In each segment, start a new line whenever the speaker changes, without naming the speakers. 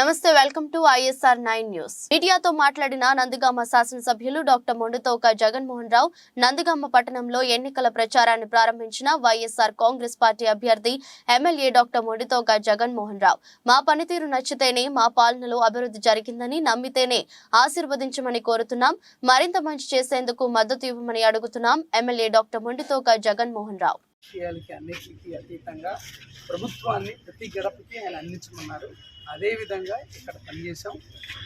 నమస్తే, welcome to ISR 9 news. మీడియాతో మాట్లాడిన నందిగామ శాసనసభ్యులు డాక్టర్ మొండుతోక జగన్మోహన్ రావు నందిగామ పట్టణంలో ఎన్నికల ప్రచారాన్ని ప్రారంభించిన వైఎస్ఆర్ కాంగ్రెస్ పార్టీ అభ్యర్థి ఎమ్మెల్యే డాక్టర్ మొండుతోక జగన్మోహన్ రావు మా పనితీరు నచ్చితేనే మా పాలనలో అభివృద్ధి జరిగిందని నమ్మితేనే ఆశీర్వదించమని కోరుతున్నాం. మరింత మంచి చేసేందుకు మద్దతు ఇవ్వమని అడుగుతున్నాం. ఎమ్మెల్యే డాక్టర్ మొండుతోక జగన్మోహన్ రావు
విషయాలకి అన్నిటికీ అతీతంగా ప్రభుత్వాన్ని ప్రతి గడపకి ఆయన అందించమన్నారు. అదేవిధంగా ఇక్కడ పనిచేసాం.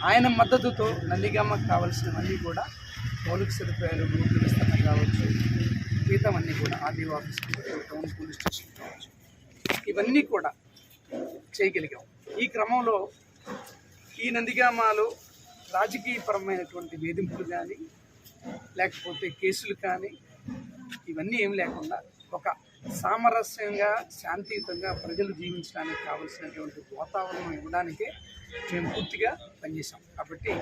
ఆయన మద్దతుతో నందిగామకు కావాల్సినవన్నీ కూడా మౌలిక సదుపాయాలు, నూతన స్థలం కావచ్చు, మిగతావన్నీ కూడా RDO office, town police station కావచ్చు, ఇవన్నీ కూడా చేయగలిగాం. ఈ క్రమంలో ఈ నందిగామలో రాజకీయపరమైనటువంటి వేధింపులు కానీ లేకపోతే కేసులు కానీ ఇవన్నీ ఏం లేకుండా ఒక సామరస్యంగా శాంతియుతంగా ప్రజలు జీవించడానికి కావలసినటువంటి వాతావరణం ఇవ్వడానికే మేము పూర్తిగా పనిచేసాం. కాబట్టి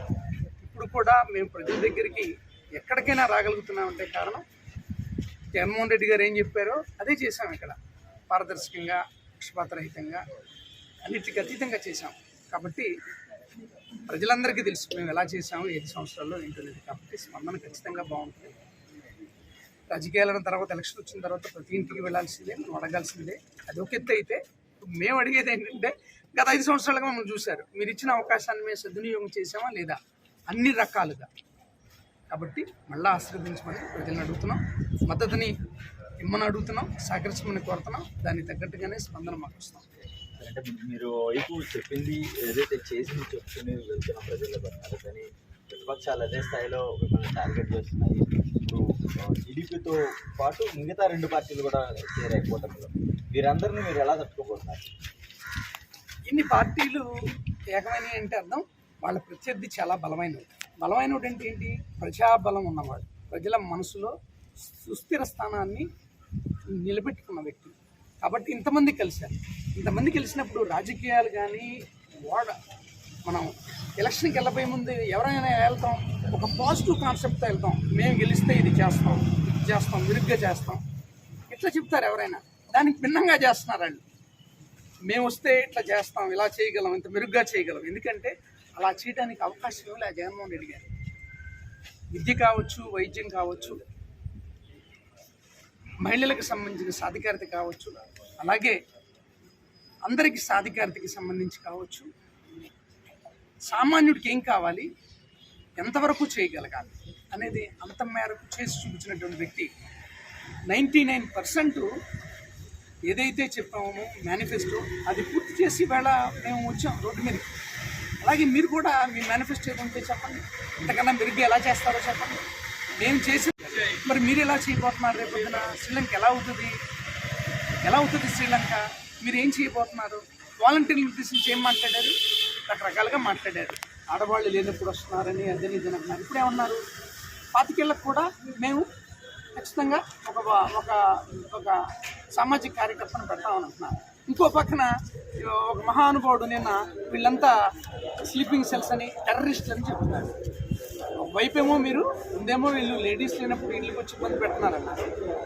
ఇప్పుడు కూడా మేము ప్రజల దగ్గరికి ఎక్కడికైనా రాగలుగుతున్నామంటే కారణం జగన్మోహన్ రెడ్డి గారు ఏం చెప్పారో అదే చేసాం. ఇక్కడ పారదర్శకంగా, పక్షపాతరహితంగా, అన్నిటికీ అతీతంగా చేసాం. కాబట్టి ప్రజలందరికీ తెలుసు మేము ఎలా చేసాము, 5 సంవత్సరాల్లో ఏంటనేది. కాబట్టి స్పందన ఖచ్చితంగా బాగుంటుంది. రాజకీయాల తర్వాత ఎలక్షన్ వచ్చిన తర్వాత ప్రతి ఇంటికి వెళ్ళాల్సిందే, మనం అడగాల్సిందే. అది ఒక ఎత్తు అయితే మేము అడిగేది ఏంటంటే గత 5 సంవత్సరాలుగా మనం చూశారు, మీరు ఇచ్చిన అవకాశాన్ని మేము సద్వినియోగం చేసామా లేదా అన్ని రకాలుగా. కాబట్టి మళ్ళీ ఆశీర్వదించమని ప్రజలను అడుగుతున్నాం, మద్దతుని ఇమ్మని అడుగుతున్నాం, సహకరించమని కోరుతున్నాం. దానికి తగ్గట్టుగానే స్పందన మాకు వస్తాం.
అంటే మీరు వైపు చెప్పింది ఏదైతే చేసి చెప్తుంది వెళ్తున్న ప్రజల్లో పడుతున్నారు, కానీ ప్రతిపక్షాలు అదే స్థాయిలో మిమ్మల్ని టార్గెట్ చేస్తున్నాయి. ఇప్పుడు టీడీపీతో పాటు మిగతా 2 పార్టీలు కూడా చేరాయి కూటమిలో. వీరందరినీ మీరు ఎలా తట్టుకోబోతున్నారు?
ఇన్ని పార్టీలు ఏకమైనవి అంటే అర్థం వాళ్ళ ప్రత్యర్థి చాలా బలమైనవి. బలమైనవి అంటే ఏంటి? ప్రజాబలం ఉన్నవాడు, ప్రజల మనసులో సుస్థిర స్థానాన్ని నిలబెట్టుకున్న వ్యక్తి. కాబట్టి ఇంతమంది కలిశారు. ఇంతమంది కలిసినప్పుడు రాజకీయాలు కానీ మనం ఎలక్షన్కి వెళ్ళబోయే ముందు ఎవరైనా వెళ్తాం ఒక పాజిటివ్ కాన్సెప్ట్తో వెళ్తాం. మేము గెలిస్తే ఇది చేస్తాం, ఇది చేస్తాం, మెరుగ్గా చేస్తాం ఇట్లా చెప్తారు. ఎవరైనా దానికి భిన్నంగా చేస్తున్నారు వాళ్ళు. మేము వస్తే ఇట్లా చేస్తాం, ఇలా చేయగలం, ఇంత మెరుగ్గా చేయగలం. ఎందుకంటే అలా చేయడానికి అవకాశం ఇవ్వలే జగన్మోహన్ రెడ్డి గారు. విద్య కావచ్చు, వైద్యం కావచ్చు, మహిళలకు సంబంధించిన సాధికారత కావచ్చు, అలాగే అందరికీ సాధికారతకి సంబంధించి కావచ్చు, సామాన్యుడికి ఏం కావాలి, ఎంతవరకు చేయగలగాలి అనేది అంత మేరకు చేసి చూపించినటువంటి వ్యక్తి. 99% ఏదైతే చెప్పామో మేనిఫెస్టో అది పూర్తి చేసి వేళ మేము వచ్చాం రోడ్డు మీదకి. అలాగే మీరు కూడా మీ మేనిఫెస్టో ఏదంటే చెప్పండి, ఇంతకన్నా మెరుగ్గా ఎలా చేస్తారో చెప్పండి. మేము చేసి మరి మీరు ఎలా చేయబోతున్నారు? రేపొద్దున శ్రీలంక ఎలా అవుతుంది శ్రీలంక? మీరు ఏం చేయబోతున్నారు? వాలంటీర్లు తీసుకొచ్చి ఏం మాట్లాడారు? రకరకాలుగా మాట్లాడారు. ఆడవాళ్ళు లేనప్పుడు వస్తున్నారని అదని ఇదని అంటున్నారు. ఇప్పుడు ఏమన్నారు? 25 ఏళ్ళకు కూడా మేము ఖచ్చితంగా ఒక సామాజిక కార్యకర్తను పెడతామని అంటున్నారు. ఇంకో పక్కన ఒక మహానుభావుడు నిన్న వీళ్ళంతా స్లీపింగ్ సెల్స్ అని, టెర్రరిస్టులు అని చెప్తున్నారు. ఒకవైపేమో మీరు ముందేమో వీళ్ళు లేడీస్ లేనప్పుడు ఇళ్ళకి వచ్చి ఇబ్బంది పెడుతున్నారన్నారు.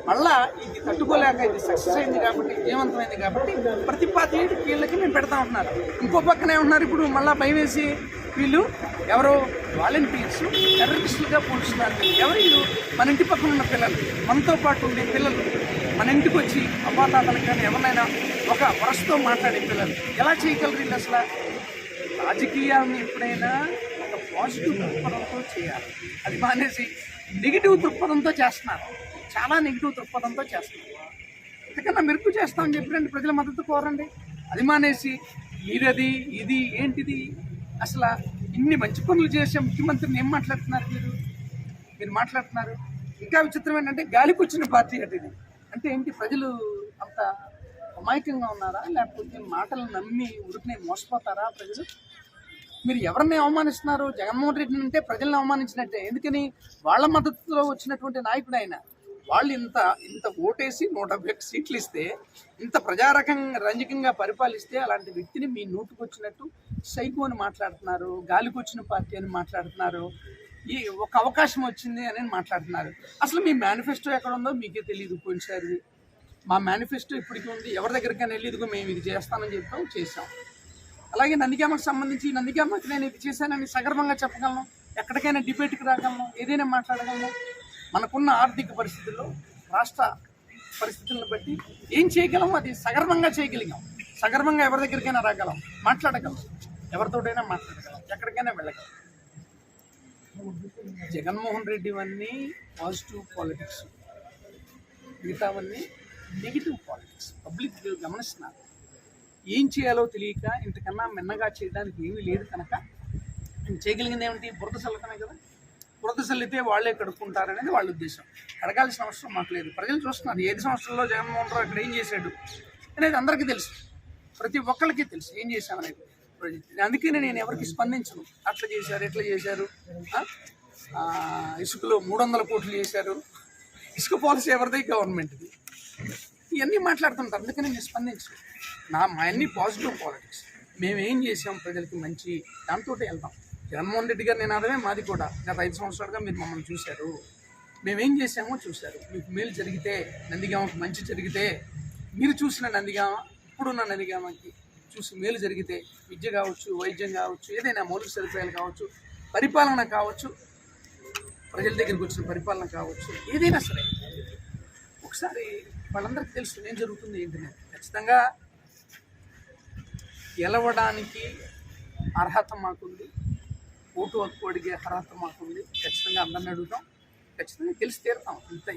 మళ్ళా ఇది తట్టుకోలేక ఇది సక్సెస్ అయింది కాబట్టి, విజయవంతమైంది కాబట్టి ప్రతి 25 ఏళ్ళకి మేము పెడతా ఉంటున్నారు. ఇంకో పక్కనే ఉన్నారు ఇప్పుడు మళ్ళీ భయం వేసి వీళ్ళు ఎవరో వాలంటీర్స్ టెర్రరిస్టులుగా పోలుస్తున్నారు. ఎవరు వీళ్ళు? మన ఇంటి పక్కన ఉన్న పిల్లలు, మనతో పాటు ఉండే పిల్లలు, మన ఇంటికి వచ్చి అవ్వాతాతలకు కానీ ఎవరినైనా ఒక వరసతో మాట్లాడే పిల్లలు ఎలా చేయగలరు వీళ్ళు? అసలు రాజకీయాలను ఎప్పుడైనా ఒక పాజిటివ్ దృక్పథంతో చేయాలి. అది మానేసి నెగిటివ్ దృక్పథంతో చేస్తున్నారు. చాలా నెగిటివ్ దృక్పథంతో చేస్తున్నారు. ఇంతకన్నా మెరుగు చేస్తామని చెప్పి ప్రజల మద్దతు కోరండి. అది మానేసి మీరది ఇది ఏంటిది? అసలు ఇన్ని మంచి పనులు చేసే ముఖ్యమంత్రిని ఏం మాట్లాడుతున్నారు మీరు మాట్లాడుతున్నారు. ఇంకా విచిత్రం ఏంటంటే గాలికి వచ్చిన పార్టీ అంటే ఇది. అంటే ఏంటి? ప్రజలు అంత అమాయకంగా ఉన్నారా? లేకపోతే మాటలు నమ్మి ఉడికినే మోసపోతారా ప్రజలు? మీరు ఎవరిని అవమానిస్తున్నారు? జగన్మోహన్ రెడ్డిని అంటే ప్రజల్ని అవమానించినట్టే. ఎందుకని? వాళ్ళ మద్దతులో వచ్చినటువంటి నాయకుడు ఆయన. వాళ్ళు ఇంత ఓటేసి 171 సీట్లు ఇస్తే, ఇంత రంజకంగా పరిపాలిస్తే అలాంటి వ్యక్తిని మీ నోటుకొచ్చినట్టు సైకో అని మాట్లాడుతున్నారు, గాలికి వచ్చిన పార్టీ అని మాట్లాడుతున్నారు, ఈ ఒక అవకాశం వచ్చింది అని మాట్లాడుతున్నారు. అసలు మీ మేనిఫెస్టో ఎక్కడ ఉందో మీకే తెలియదు. పోయినసారి మా మేనిఫెస్టో ఇప్పటికీ ఉంది. ఎవరి దగ్గరికైనా వెళ్ళి ఇదిగో మేము ఇది చేస్తామని చెప్పాం, చేసాం. అలాగే నందిగామకు సంబంధించి నందిగామకి నేను ఇది చేశానని సగర్వంగా చెప్పగలను, ఎక్కడికైనా డిబేట్కి రాగలను, ఏదైనా మాట్లాడగలను. మనకున్న ఆర్థిక పరిస్థితుల్లో, రాష్ట్ర పరిస్థితులను బట్టి ఏం చేయగలము అది సగర్వంగా చేయగలిగాం. సగర్వంగా ఎవరి దగ్గరికైనా రాగలం, మాట్లాడగలం, ఎవరితోటైనా మాట్లాడగలం, ఎక్కడికైనా వెళ్ళగలం. జగన్మోహన్ రెడ్డి అన్నీ పాజిటివ్ పాలిటిక్స్, మిగతావన్నీ నెగిటివ్ పాలిటిక్స్. పబ్లిక్ గమనిస్తున్నారు. ఏం చేయాలో తెలియక ఇంతకన్నా మిన్నగా చేయడానికి ఏమీ లేదు కనుక చేయగలిగింది ఏమిటి? బురద చల్లటమే కదా. బురద చల్లితే వాళ్ళే కడుక్కుంటారనేది వాళ్ళ ఉద్దేశం. కడగాల్సిన అవసరం మాకు లేదు. ప్రజలు చూస్తున్నారు 5 సంవత్సరాల్లో జగన్మోహన్ రావు అక్కడ ఏం చేశాడు అనేది అందరికీ తెలుసు, ప్రతి ఒక్కరికి తెలుసు ఏం చేశామనేది. అందుకే నేను ఎవరికి స్పందించను. అట్లా చేశారు, ఇట్లా చేశారు, ఇసుకలో 300 కోట్లు చేశారు, ఇసుక పాలసీ ఎవరిది? గవర్నమెంట్ది. ఇవన్నీ మాట్లాడుతుంటారు. అందుకని నేను స్పందించను. మా అన్ని పాజిటివ్ పాలిటిక్స్. మేము ఏం చేసాం ప్రజలకి మంచి, దాంతో వెళ్తాం. జగన్మోహన్ రెడ్డి గారు నినాదమే మాది కూడా. గత 5 సంవత్సరాలుగా మీరు మమ్మల్ని చూశారు, మేమేం చేసామో చూశారు. మీకు మేలు జరిగితే, నందిగామకి మంచి జరిగితే, మీరు చూసిన నందిగామ, ఇప్పుడున్న నందిగామకి చూసి మేలు జరిగితే, విద్య కావచ్చు, వైద్యం కావచ్చు, ఏదైనా మౌలిక సదుపాయాలు కావచ్చు, పరిపాలన కావచ్చు, ప్రజల దగ్గరికి వచ్చిన పరిపాలన కావచ్చు, ఏదైనా సరే ఒకసారి వాళ్ళందరికీ తెలుసు ఏం జరుగుతుంది ఏంటనే. ఖచ్చితంగా గెలవడానికి అర్హత మాకుంది, ఓటు హక్కు అడిగే అర్హత మాకుంది. ఖచ్చితంగా అందరిని అడుగుతాం, ఖచ్చితంగా గెలిచి తీరుతాం. ఇంత